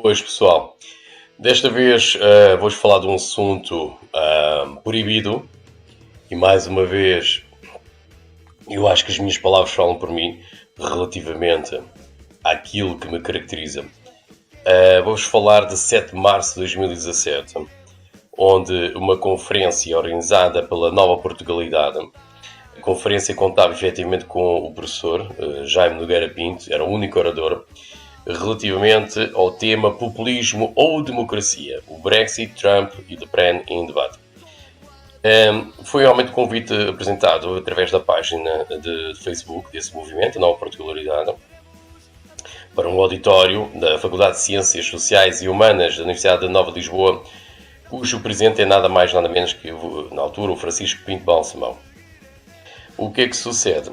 Boas, pessoal. Desta vez vou-vos falar de um assunto proibido e, mais uma vez, eu acho que as minhas palavras falam por mim relativamente àquilo que me caracteriza. Vou-vos falar de 7 de março de 2017, onde uma conferência organizada pela Nova Portugalidade, a conferência contava efetivamente com o professor Jaime Nogueira Pinto, era o único orador, relativamente ao tema populismo ou democracia, o Brexit, Trump e Le Pen em debate. Foi realmente o convite apresentado através da página de Facebook desse movimento, a Nova Portugalidade, para um auditório da Faculdade de Ciências Sociais e Humanas da Universidade Nova de Lisboa, cujo presidente é nada mais nada menos que, na altura, o Francisco Pinto Balsemão. O que é que sucede?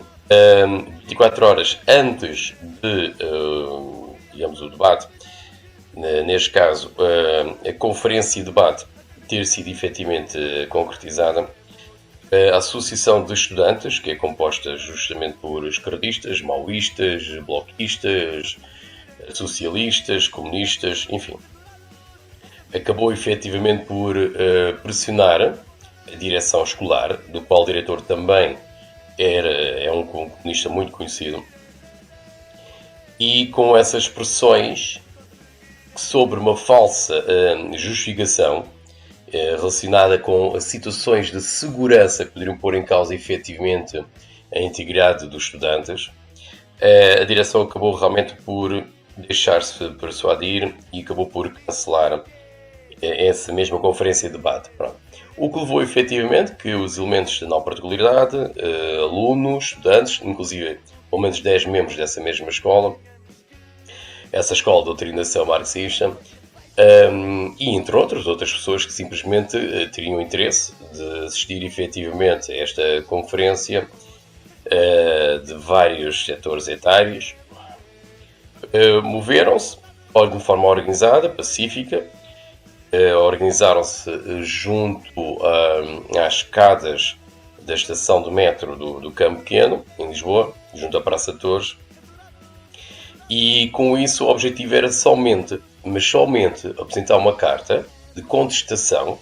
24 horas antes de digamos, o debate, neste caso, a conferência e debate ter sido efetivamente concretizada, a Associação de Estudantes, que é composta justamente por esquerdistas, maoístas, bloquistas, socialistas, comunistas, enfim, acabou efetivamente por pressionar a direção escolar, do qual o diretor também é um comunista muito conhecido, e com essas pressões sobre uma falsa justificação relacionada com situações de segurança que poderiam pôr em causa efetivamente a integridade dos estudantes, a direção acabou realmente por deixar-se persuadir e acabou por cancelar essa mesma conferência de debate. Pronto. O que levou efetivamente que os elementos da Nova Particularidade, alunos, estudantes, inclusive pelo menos 10 membros dessa mesma escola, essa escola de doutrinação marxista, e entre outras pessoas que simplesmente teriam interesse de assistir efetivamente a esta conferência de vários setores etários, moveram-se de forma organizada, pacífica, organizaram-se junto às escadas da estação do metro do Campo Pequeno, em Lisboa, junto à Praça de Torres, e com isso o objetivo era somente apresentar uma carta de contestação,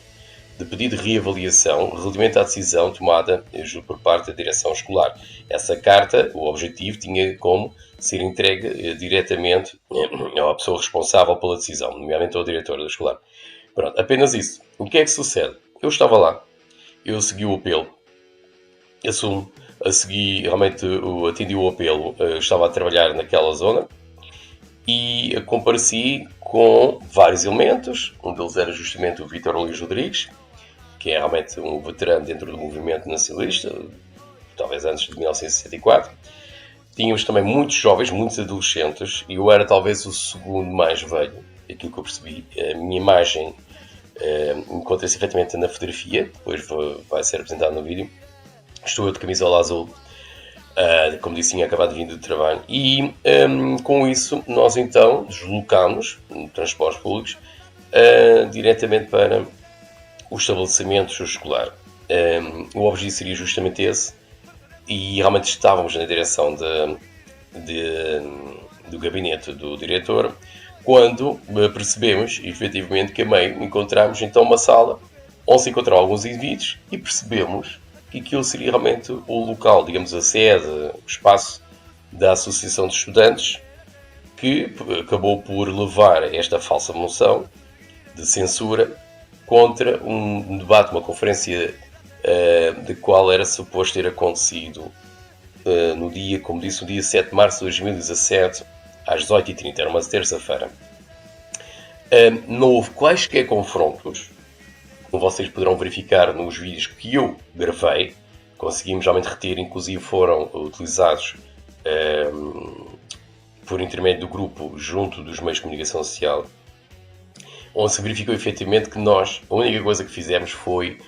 de pedido de reavaliação relativamente à decisão tomada por parte da direção escolar. Essa carta, o objetivo, tinha como ser entregue diretamente à pessoa responsável pela decisão, nomeadamente ao diretor da escolar. Pronto, apenas isso. O que é que sucede? Eu estava lá, eu segui o apelo, assumo, realmente atendi o apelo, estava a trabalhar naquela zona e compareci com vários elementos. Um deles era justamente o Vítor Luís Rodrigues, que é realmente um veterano dentro do movimento nacionalista, talvez antes de 1964. Tínhamos também muitos jovens, muitos adolescentes, e eu era talvez o segundo mais velho. Aquilo que eu percebi, a minha imagem encontra-se efetivamente na fotografia, depois vai ser apresentado no vídeo. Estou eu de camisola azul, como disse, tinha acabado de vir do trabalho, e com isso nós então deslocámos no transportes públicos diretamente para o estabelecimento escolar. O objetivo seria justamente esse, e realmente estávamos na direção do gabinete do diretor, quando percebemos, efetivamente, que a meio encontramos então uma sala onde se encontraram alguns indivíduos e percebemos que aquilo seria realmente o local, digamos, a sede, o espaço da Associação de Estudantes, que acabou por levar esta falsa moção de censura contra um debate, uma conferência de qual era suposto ter acontecido no dia, como disse, o dia 7 de março de 2017, às 18h30, era uma terça-feira. Não houve quaisquer confrontos, como vocês poderão verificar nos vídeos que eu gravei. Conseguimos realmente reter, inclusive foram utilizados por intermédio do grupo junto dos meios de comunicação social, onde se verificou efetivamente que nós, a única coisa que fizemos foi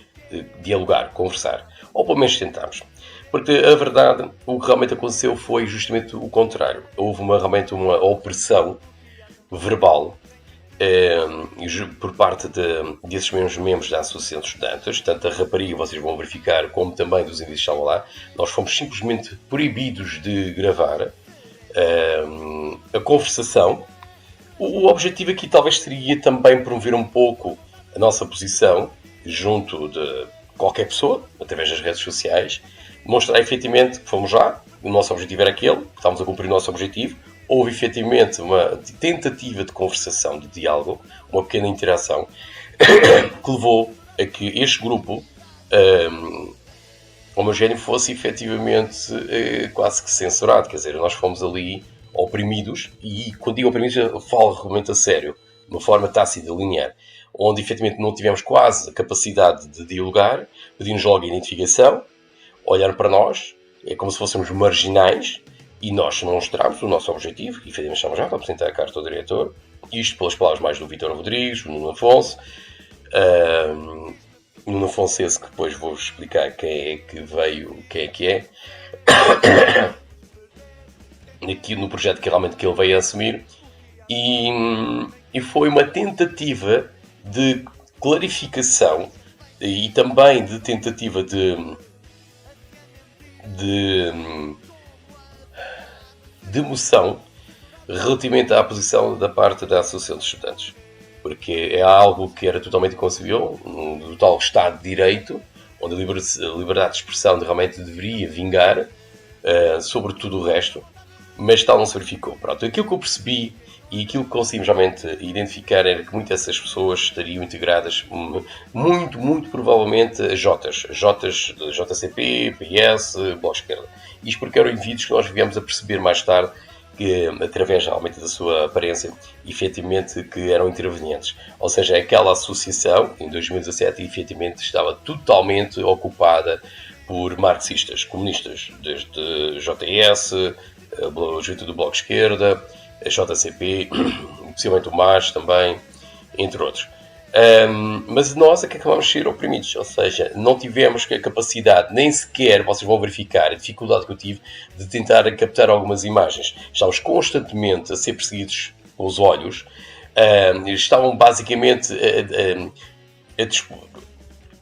dialogar, conversar, ou pelo menos tentámos. Porque a verdade, o que realmente aconteceu foi justamente o contrário. Houve realmente uma opressão verbal por parte desses mesmos membros da Associação de Estudantes, tanto a rapariga, vocês vão verificar, como também dos indivíduos que estavam lá. Nós fomos simplesmente proibidos de gravar a conversação, O objetivo aqui talvez seria também promover um pouco a nossa posição junto de qualquer pessoa, através das redes sociais, demonstrar efetivamente que fomos lá, o nosso objetivo era aquele, que estávamos a cumprir o nosso objetivo, houve efetivamente uma tentativa de conversação, de diálogo, uma pequena interação, que levou a que este grupo homogéneo fosse efetivamente quase que censurado, quer dizer, nós fomos ali oprimidos, e quando digo oprimidos eu falo realmente a sério, de uma forma tácita, linear, onde efetivamente não tivemos quase a capacidade de dialogar, pedimos logo a identificação, olhar para nós, é como se fôssemos marginais, e nós não mostramos o nosso objetivo, e efetivamente estamos já para apresentar a carta ao diretor, isto pelas palavras mais do Vítor Rodrigues, do Nuno Afonso, Nuno Afonso esse que depois vou explicar quem é que veio, quem é que é, aqui no projeto que realmente que ele veio a assumir, e foi uma tentativa de clarificação e também de tentativa de moção relativamente à posição da parte da Associação de Estudantes, porque é algo que era totalmente inconcebível, um total Estado de Direito, onde a liberdade de expressão realmente deveria vingar sobre tudo o resto, mas tal não se verificou. Pronto, aquilo que eu percebi e aquilo que conseguimos realmente identificar era que muitas dessas pessoas estariam integradas muito provavelmente a Jotas, JCP, PS, Bloco de Esquerda. Isto porque eram indivíduos que nós viemos a perceber mais tarde que, através realmente da sua aparência, efetivamente que eram intervenientes. Ou seja, aquela associação, em 2017, efetivamente estava totalmente ocupada por marxistas, comunistas, desde JS, o Juventude do Bloco de Esquerda, a JCP, possivelmente o MAS também, entre outros. Mas nós é que acabamos de ser oprimidos, ou seja, não tivemos a capacidade, nem sequer, vocês vão verificar a dificuldade que eu tive de tentar captar algumas imagens. Estávamos constantemente a ser perseguidos com os olhos, estavam basicamente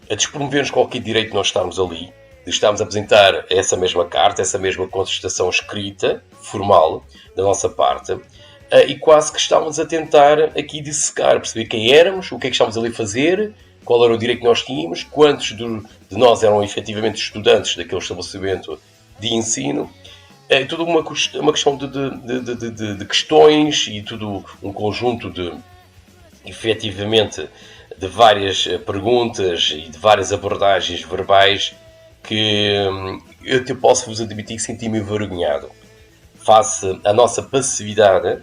a despromover-nos qualquer direito de nós estarmos ali, de estarmos a apresentar essa mesma carta, essa mesma contestação escrita, formal, da nossa parte, e quase que estávamos a tentar aqui dissecar, perceber quem éramos, o que é que estávamos ali a fazer, qual era o direito que nós tínhamos, quantos de nós eram efetivamente estudantes daquele estabelecimento de ensino, tudo uma questão de questões e tudo um conjunto de, efetivamente, de várias perguntas e de várias abordagens verbais que eu até posso vos admitir que senti-me envergonhado face à nossa passividade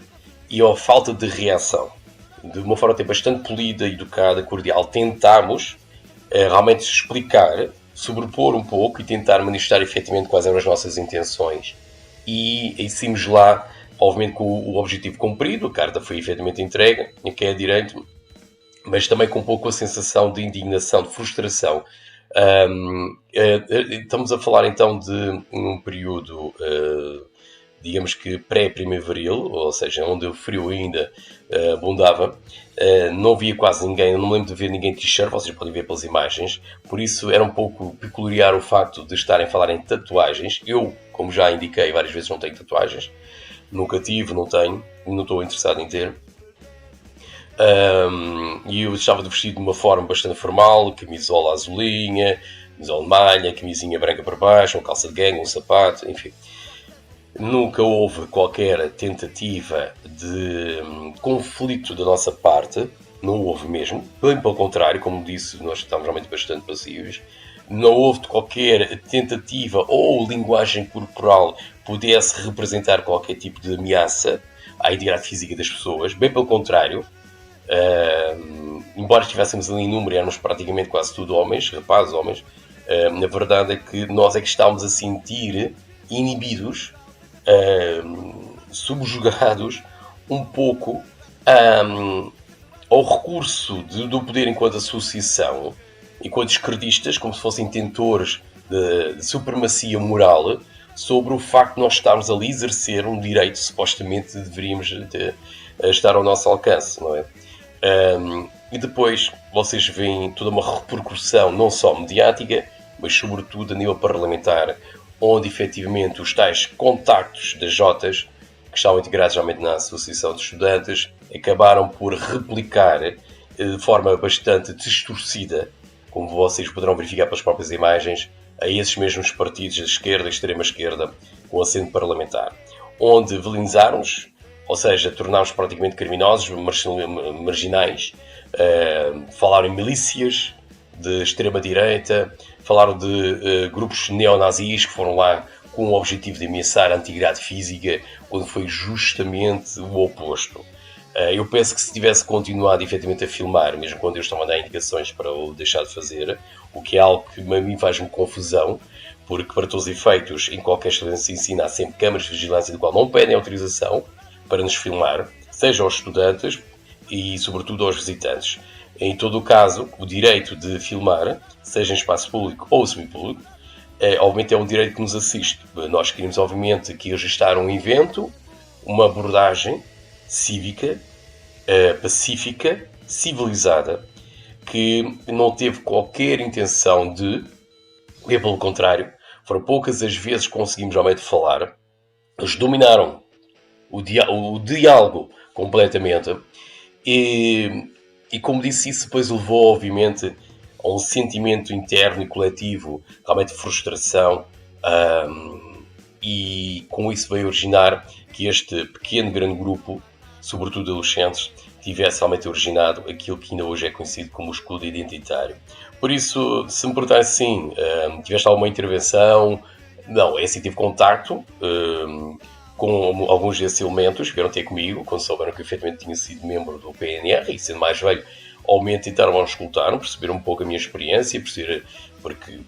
e à falta de reação. De uma forma até bastante polida, educada, cordial, tentámos realmente explicar, sobrepor um pouco e tentar manifestar efetivamente quais eram as nossas intenções. E saímos lá, obviamente, com o objetivo cumprido, a carta foi efetivamente entregue, que é direito, mas também com um pouco a sensação de indignação, de frustração. Estamos a falar então de um período, digamos que pré-primaveril, ou seja, onde o frio ainda abundava. Não havia quase ninguém, eu não me lembro de ver ninguém de t-shirt, vocês podem ver pelas imagens, por isso era um pouco peculiar o facto de estarem a falar em tatuagens. Eu, como já indiquei várias vezes, não tenho tatuagens, nunca tive, não tenho, não estou interessado em ter. E eu estava vestido de uma forma bastante formal, camisola azulinha, camisola de malha, camisinha branca por baixo, uma calça de gangue, um sapato, enfim. Nunca houve qualquer tentativa de conflito da nossa parte, não houve mesmo, bem pelo contrário, como disse, nós estávamos realmente bastante passivos. Não houve qualquer tentativa ou linguagem corporal pudesse representar qualquer tipo de ameaça à integridade física das pessoas, bem pelo contrário. Embora estivéssemos ali em número, éramos praticamente quase tudo homens, rapazes, homens, na verdade é que nós é que estávamos a sentir inibidos, subjugados um pouco ao recurso do poder enquanto associação, enquanto esquerdistas, como se fossem tentores de supremacia moral sobre o facto de nós estarmos ali a exercer um direito que supostamente deveríamos estar ao nosso alcance, não é? E depois vocês veem toda uma repercussão não só mediática, mas sobretudo a nível parlamentar, onde efetivamente os tais contactos das Jotas, que estavam integrados realmente na Associação de Estudantes, acabaram por replicar de forma bastante distorcida, como vocês poderão verificar pelas próprias imagens, a esses mesmos partidos de esquerda e extrema-esquerda com assento parlamentar, onde vilinizaram-nos, ou seja, tornámos praticamente criminosos, marginais, falaram em milícias de extrema-direita, falaram de grupos neonazis que foram lá com o objetivo de ameaçar a integridade física, quando foi justamente o oposto. Eu penso que se tivesse continuado efetivamente a filmar, mesmo quando eu estava a dar indicações para o deixar de fazer, o que é algo que a mim faz-me confusão, porque para todos os efeitos, em qualquer estabelecimento de ensino há sempre câmaras de vigilância do qual não pedem autorização para nos filmar, seja aos estudantes e sobretudo aos visitantes. Em todo o caso, o direito de filmar, seja em espaço público ou semipúblico, obviamente é um direito que nos assiste. Nós queríamos obviamente aqui registrar um evento, uma abordagem cívica, pacífica, civilizada, que não teve qualquer intenção de, pelo contrário, foram poucas as vezes que conseguimos realmente falar. Eles dominaram o diálogo completamente e como disse, isso depois levou obviamente a um sentimento interno e coletivo, realmente de frustração, e com isso veio originar que este pequeno grande grupo, sobretudo adolescentes, tivesse realmente originado aquilo que ainda hoje é conhecido como o escudo identitário. Por isso, se me perguntar assim, tiveste alguma intervenção? Não, é assim, tive contacto com alguns desses elementos que vieram ter comigo, quando souberam que efetivamente tinha sido membro do PNR, e sendo mais velho, obviamente tentaram escutar, perceber um pouco a minha experiência, perceber, porque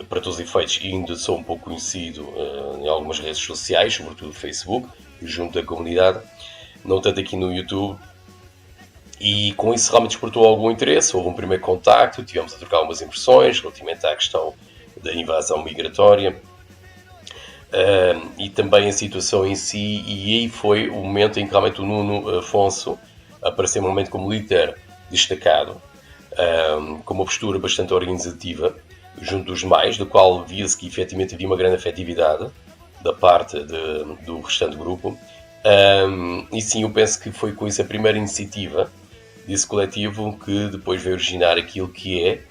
para todos os efeitos ainda sou um pouco conhecido em algumas redes sociais, sobretudo no Facebook, junto da comunidade, não tanto aqui no YouTube, e com isso realmente despertou algum interesse, houve um primeiro contacto, tivemos a trocar algumas impressões relativamente à questão da invasão migratória, e também a situação em si, e aí foi o momento em que realmente o Nuno Afonso apareceu momento como líder destacado, com uma postura bastante organizativa junto dos demais, do qual via-se que efetivamente havia uma grande afetividade da parte do restante grupo, e sim, eu penso que foi com isso a primeira iniciativa desse coletivo que depois veio originar aquilo que é,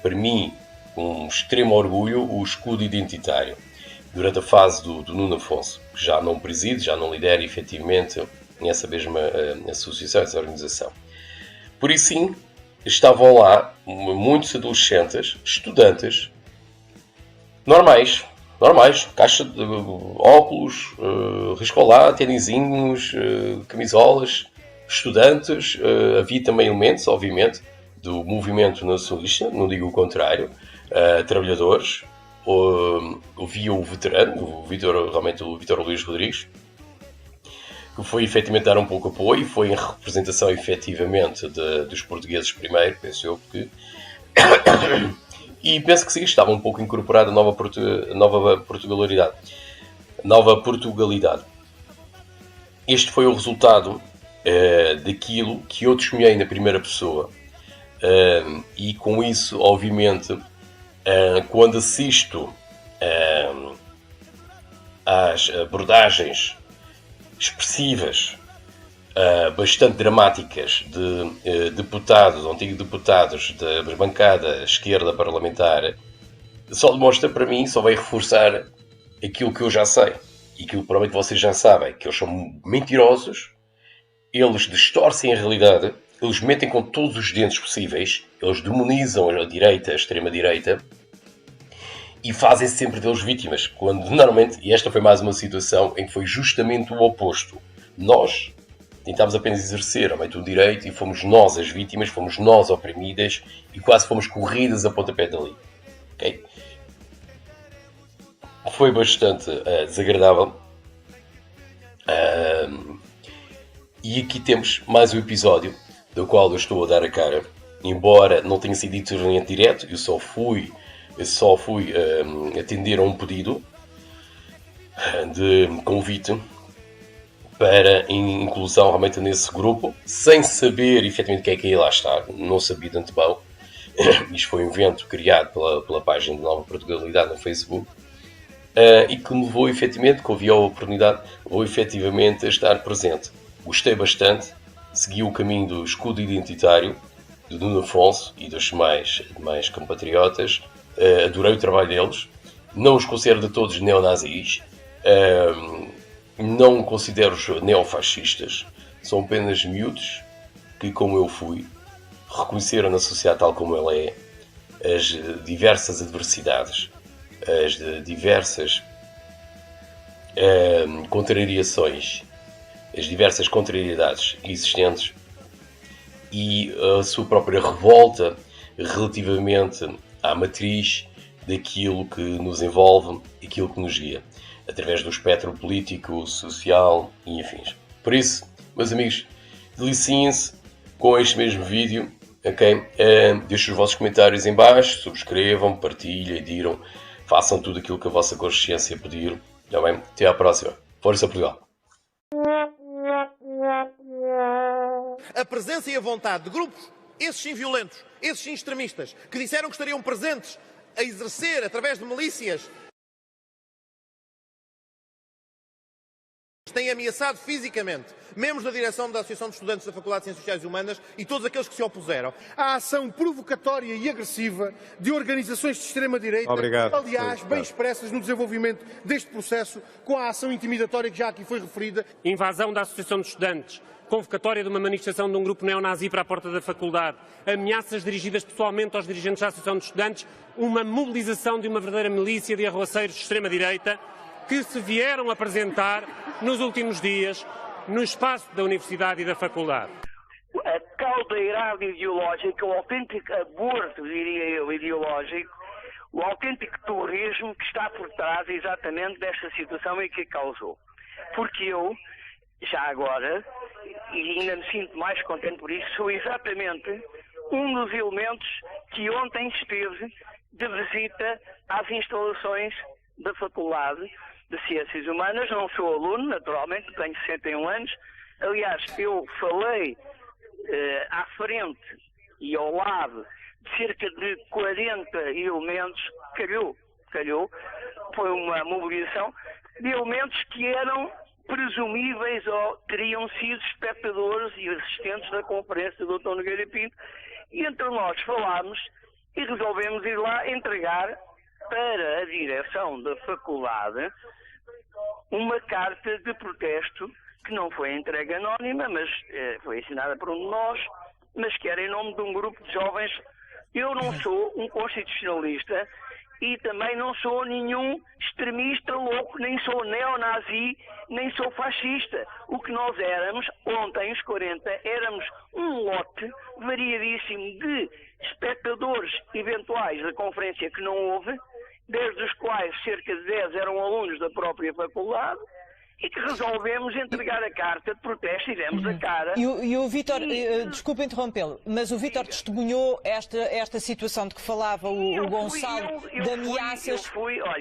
para mim, um extremo orgulho, o escudo identitário. Durante a fase do Nuno Afonso, que já não preside, já não lidera efetivamente essa mesma associação, essa organização. Por isso sim, estavam lá muitos adolescentes, estudantes, normais, caixa de óculos, risco lá, tênisinhos, camisolas, estudantes, havia também elementos, obviamente, do movimento nacionalista, não digo o contrário, trabalhadores, havia o veterano, o Vítor Luís Rodrigues, que foi efetivamente dar um pouco de apoio, foi em representação efetivamente dos portugueses primeiro, penso eu, que e penso que sim, estava um pouco incorporada a nova Portugalidade. Este foi o resultado daquilo que eu testemunhei na primeira pessoa, e com isso, obviamente, quando assisto às abordagens expressivas, bastante dramáticas de deputados, antigos deputados da bancada esquerda parlamentar, só demonstra para mim, só vai reforçar aquilo que eu já sei e aquilo que provavelmente vocês já sabem, que eles são mentirosos, eles distorcem a realidade, eles mentem com todos os dentes possíveis, eles demonizam a direita, a extrema-direita, e fazem sempre deles vítimas, quando normalmente, e esta foi mais uma situação em que foi justamente o oposto. Nós tentámos apenas exercer realmente o direito e fomos nós as vítimas, fomos nós oprimidas e quase fomos corridas a pontapé dali. Okay? Foi bastante desagradável. E aqui temos mais um episódio do qual eu estou a dar a cara, embora não tenha sido direto, eu só fui atender a um pedido de convite para inclusão realmente nesse grupo, sem saber efetivamente quem é que ia lá estar, não sabia de antemão. Isto foi um evento criado pela página de Nova Portugalidade no Facebook, e que me levou efetivamente, que ouvi a oportunidade, levou efetivamente a estar presente. Gostei bastante, segui o caminho do escudo identitário, do Nuno Afonso e dos demais compatriotas. Adorei o trabalho deles. Não os considero de todos neonazis. Não considero-os neofascistas. São apenas miúdos que, como eu fui, reconheceram na sociedade tal como ela é as diversas adversidades, as diversas contrariações, as diversas contrariedades existentes e a sua própria revolta relativamente à matriz daquilo que nos envolve e aquilo que nos guia, através do espectro político, social e afins. Por isso, meus amigos, deliciem-se com este mesmo vídeo, ok? Deixem os vossos comentários em baixo, subscrevam, partilhem, digam, façam tudo aquilo que a vossa consciência pedir, está bem? Até à próxima. Força Portugal! A presença e a vontade de grupos, esses sim violentos, esses sim extremistas, que disseram que estariam presentes a exercer, através de milícias, têm ameaçado fisicamente membros da direção da Associação de Estudantes da Faculdade de Ciências Sociais e Humanas e todos aqueles que se opuseram. A ação provocatória e agressiva de organizações de extrema-direita, aliás, bem expressas no desenvolvimento deste processo, com a ação intimidatória que já aqui foi referida. Invasão da Associação de Estudantes, convocatória de uma manifestação de um grupo neonazi para a porta da faculdade, ameaças dirigidas pessoalmente aos dirigentes da Associação de Estudantes, uma mobilização de uma verdadeira milícia de arruaceiros de extrema-direita que se vieram apresentar nos últimos dias no espaço da Universidade e da Faculdade. A caldeirada ideológica, o autêntico aborto, diria eu, ideológico, o autêntico terrorismo que está por trás exatamente desta situação e que causou. Porque eu, já agora, e ainda me sinto mais contente por isso, sou exatamente um dos elementos que ontem esteve de visita às instalações da Faculdade de Ciências Humanas. Não sou aluno, naturalmente, tenho 61 anos. Aliás, eu falei à frente e ao lado de cerca de 40 elementos, calhou, foi uma mobilização de elementos que eram presumíveis ou teriam sido espectadores e assistentes da conferência do Dr. Nogueira Pinto, e entre nós falámos e resolvemos ir lá entregar para a direção da faculdade uma carta de protesto que não foi entregue anónima, mas foi assinada por um de nós, mas que era em nome de um grupo de jovens. Eu não sou um constitucionalista e também não sou nenhum extremista louco, nem sou neonazi, nem sou fascista. O que nós éramos, ontem, os 40, éramos um lote variadíssimo de espectadores eventuais da conferência que não houve, desde os quais cerca de 10 eram alunos da própria faculdade, e que resolvemos entregar a carta de protesto e demos a cara. E o Vítor, desculpe interrompê-lo, mas o Vítor testemunhou esta situação de que falava o Gonçalo, de ameaças.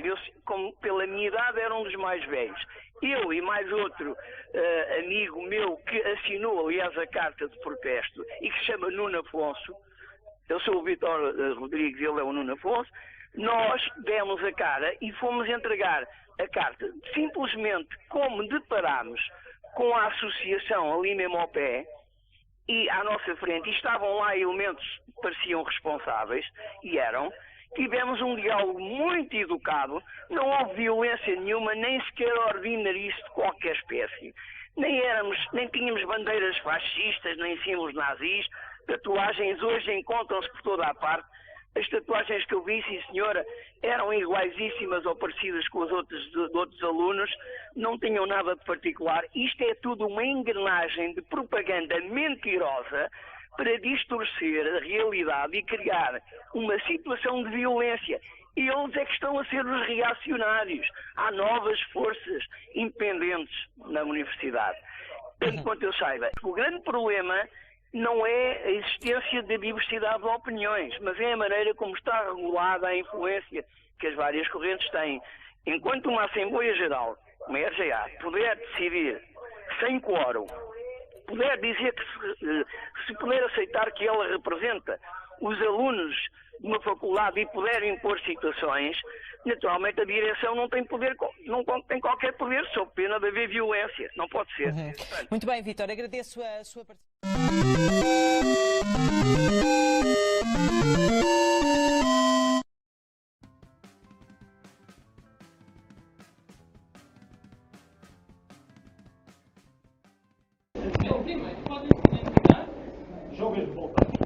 Eu, como pela minha idade, era um dos mais velhos. Eu e mais outro amigo meu que assinou, aliás, a carta de protesto e que se chama Nuno Afonso, eu sou o Vítor Rodrigues e ele é o Nuno Afonso, nós demos a cara e fomos entregar a carta. Simplesmente como deparámos com a associação ali mesmo ao pé e à nossa frente, e estavam lá elementos que pareciam responsáveis, e eram, tivemos um diálogo muito educado, não houve violência nenhuma, nem sequer ordinarice de qualquer espécie. Nem tínhamos bandeiras fascistas, nem símbolos nazis, tatuagens hoje encontram-se por toda a parte. As tatuagens que eu vi, sim senhora, eram iguaisíssimas ou parecidas com as de outros alunos, não tinham nada de particular. Isto é tudo uma engrenagem de propaganda mentirosa para distorcer a realidade e criar uma situação de violência. Eles é que estão a ser os reacionários. Há novas forças independentes na universidade. Tanto quanto eu saiba, o grande problema não é a existência da diversidade de opiniões, mas é a maneira como está regulada a influência que as várias correntes têm. Enquanto uma Assembleia Geral, uma RGA, puder decidir sem quórum, puder dizer que se puder aceitar que ela representa os alunos de uma faculdade e puderem impor situações, naturalmente a direção não tem poder, não tem qualquer poder, sob pena de haver violência. Não pode ser. Muito bem, Vítor, agradeço a sua participação. Jovens revoltados.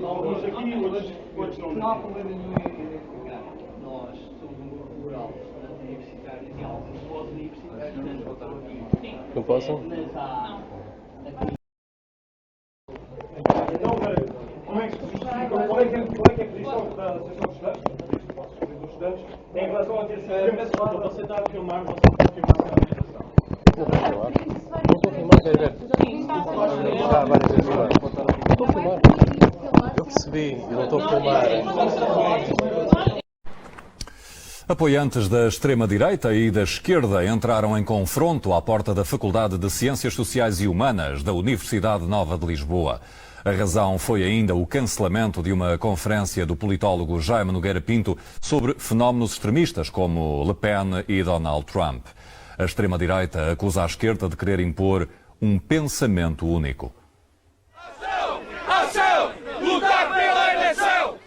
Alguns aqui, outros não. Não há problema nenhum em identificar. Nós somos um grupo plural de estudantes universitários e alguns pós-universitários votaram aqui. Não possam? Mas há. Então, como é que se justifica? Qual é que é a posição da Associação dos Estudantes em relação a ter sido você está a filmar, você está a filmar a administração? Não estou a filmar, quer ver? Está várias vezes filmar. Não estou a filmar. Eu percebi, eu não estou a filmar. Apoiantes da extrema-direita e da esquerda entraram em confronto à porta da Faculdade de Ciências Sociais e Humanas da Universidade Nova de Lisboa. A razão foi ainda o cancelamento de uma conferência do politólogo Jaime Nogueira Pinto sobre fenómenos extremistas como Le Pen e Donald Trump. A extrema-direita acusa a esquerda de querer impor um pensamento único.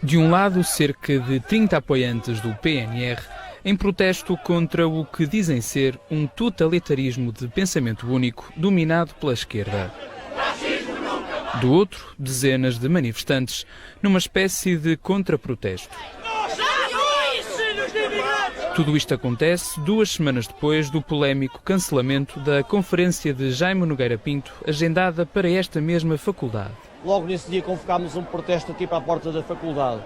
De um lado, cerca de 30 apoiantes do PNR em protesto contra o que dizem ser um totalitarismo de pensamento único dominado pela esquerda. Do outro, dezenas de manifestantes numa espécie de contraprotesto. Tudo isto acontece 2 semanas depois do polémico cancelamento da conferência de Jaime Nogueira Pinto, agendada para esta mesma faculdade. Logo nesse dia convocámos um protesto aqui para a porta da faculdade.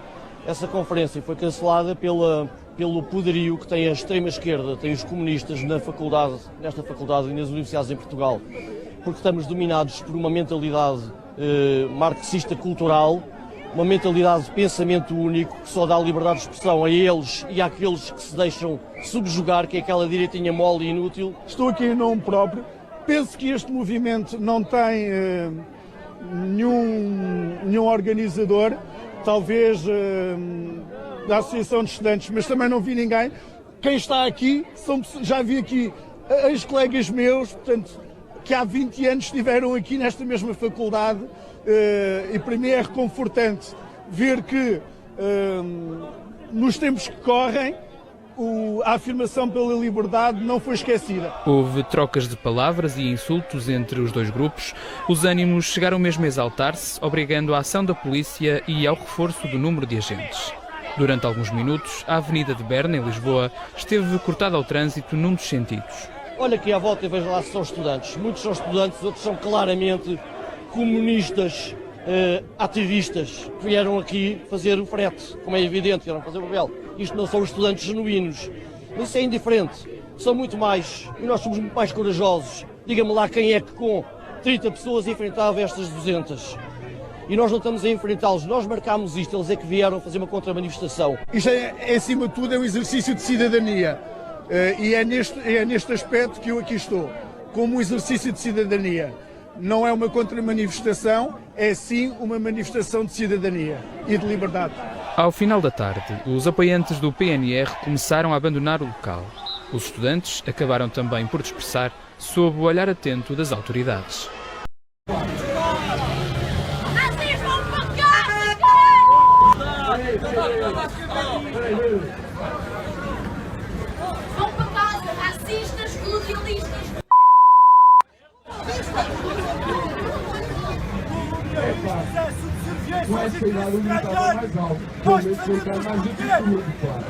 Essa conferência foi cancelada pelo poderio que tem a extrema-esquerda, tem os comunistas nesta faculdade e nas universidades em Portugal, porque estamos dominados por uma mentalidade marxista cultural, uma mentalidade de pensamento único que só dá liberdade de expressão a eles e àqueles que se deixam subjugar, que é aquela direitinha mole e inútil. Estou aqui em nome próprio. Penso que este movimento não tem nenhum organizador, talvez da Associação de Estudantes, mas também não vi ninguém. Quem está aqui, já vi aqui ex-colegas meus, portanto, que há 20 anos estiveram aqui nesta mesma faculdade, e para mim é reconfortante ver que nos tempos que correm a afirmação pela liberdade não foi esquecida. Houve trocas de palavras e insultos entre os dois grupos. Os ânimos chegaram mesmo a exaltar-se, obrigando à ação da polícia e ao reforço do número de agentes. Durante alguns minutos, a Avenida de Berna, em Lisboa, esteve cortada ao trânsito num dos sentidos. Olha aqui à volta e veja lá se são estudantes. Muitos são estudantes, outros são claramente comunistas, ativistas, que vieram aqui fazer o frete, como é evidente, vieram fazer o papel. Isto não são estudantes genuínos, mas isso é indiferente. São muito mais, e nós somos muito mais corajosos. Diga-me lá quem é que com 30 pessoas enfrentava estas 200. E nós não estamos a enfrentá-los, nós marcámos isto, eles é que vieram fazer uma contra-manifestação. Isto acima de tudo, é um exercício de cidadania. E é neste aspecto que eu aqui estou, como um exercício de cidadania. Não é uma contra-manifestação, é sim uma manifestação de cidadania e de liberdade. Ao final da tarde, os apoiantes do PNR começaram a abandonar o local. Os estudantes acabaram também por dispersar sob o olhar atento das autoridades. Vão para casa, racistas, colonialistas. Vai pegar o militar mais alto, pelo menos colocar mais de tudo, claro.